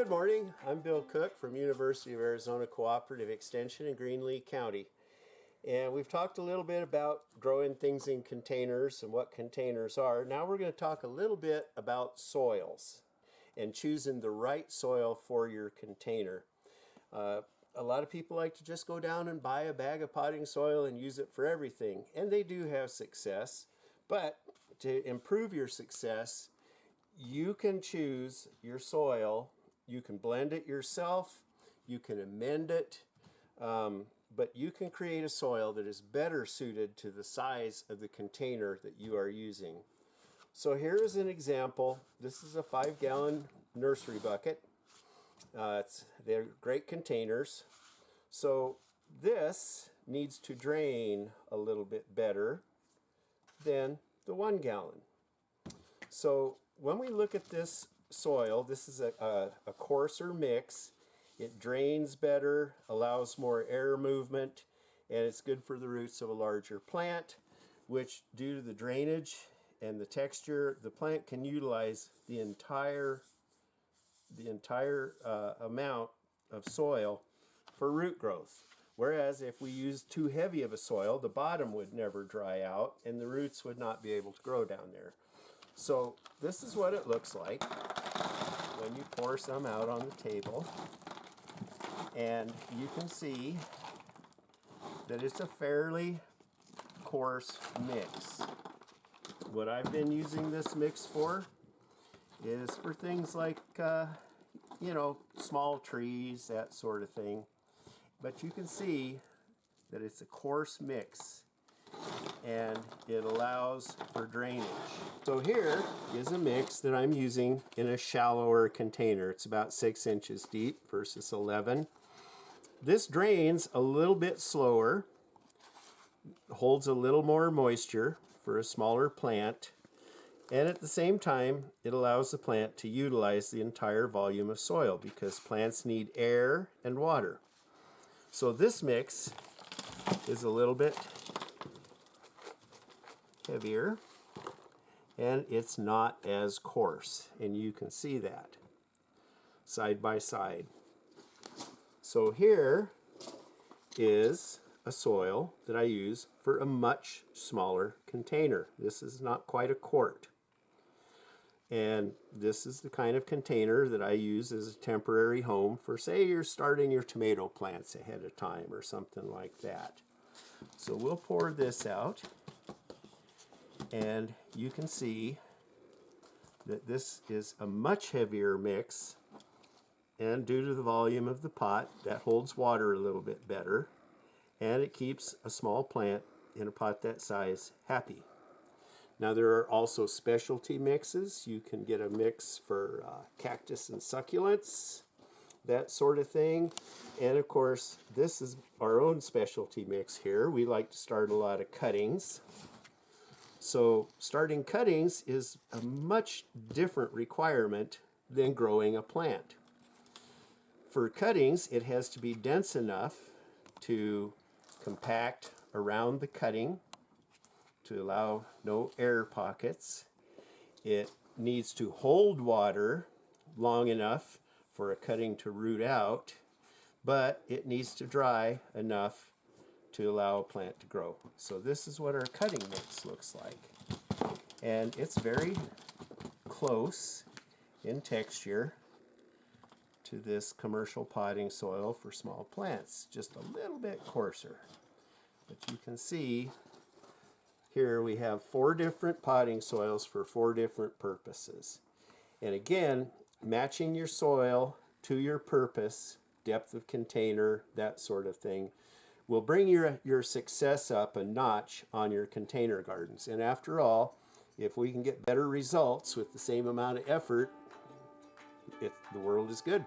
Good morning. I'm Bill Cook from University of Arizona Cooperative Extension in Greenlee County. And we've talked a little bit about growing things in containers and what containers are. Now we're going to talk a little bit about soils and choosing the right soil for your container. A lot of people like to just go down and buy a bag of potting soil and use it for everything. And they do have success. But to improve your success, you can choose your soil. You can blend it yourself. You can amend it. But you can create a soil that is better suited to the size of the container that you are using. So here is an example. This is a 5-gallon nursery bucket. They're great containers. So this needs to drain a little bit better than the 1 gallon. So when we look at this soil, this is a coarser mix. It drains better, allows more air movement, and it's good for the roots of a larger plant, which due to the drainage and the texture, the plant can utilize the entire amount of soil for root growth. Whereas if we use too heavy of a soil, the bottom would never dry out and the roots would not be able to grow down there. So this is what it looks like when you pour some out on the table. And you can see that it's a fairly coarse mix. What I've been using this mix for is for things like, small trees, that sort of thing. But you can see that it's a coarse mix and it allows for drainage. So here is a mix that I'm using in a shallower container. It's about 6 inches deep versus 11. This drains a little bit slower, holds a little more moisture for a smaller plant, and at the same time, it allows the plant to utilize the entire volume of soil because plants need air and water. So this mix is a little bit heavier, and it's not as coarse, and you can see that side by side. So here is a soil that I use for a much smaller container. This is not quite a quart. And this is the kind of container that I use as a temporary home for, say, you're starting your tomato plants ahead of time or something like that. So we'll pour this out, and you can see that this is a much heavier mix. And due to the volume of the pot, that holds water a little bit better. And it keeps a small plant in a pot that size happy. Now there are also specialty mixes. You can get a mix for cactus and succulents, that sort of thing. And of course, this is our own specialty mix here. We like to start a lot of cuttings. So starting cuttings is a much different requirement than growing a plant. For cuttings, it has to be dense enough to compact around the cutting to allow no air pockets. It needs to hold water long enough for a cutting to root out, but it needs to dry enough to allow a plant to grow. So this is what our cutting mix looks like. And it's very close in texture to this commercial potting soil for small plants, just a little bit coarser. But you can see here we have 4 different potting soils for 4 different purposes. And again, matching your soil to your purpose, depth of container, that sort of thing, will bring your success up a notch on your container gardens. And after all, if we can get better results with the same amount of effort, the world is good.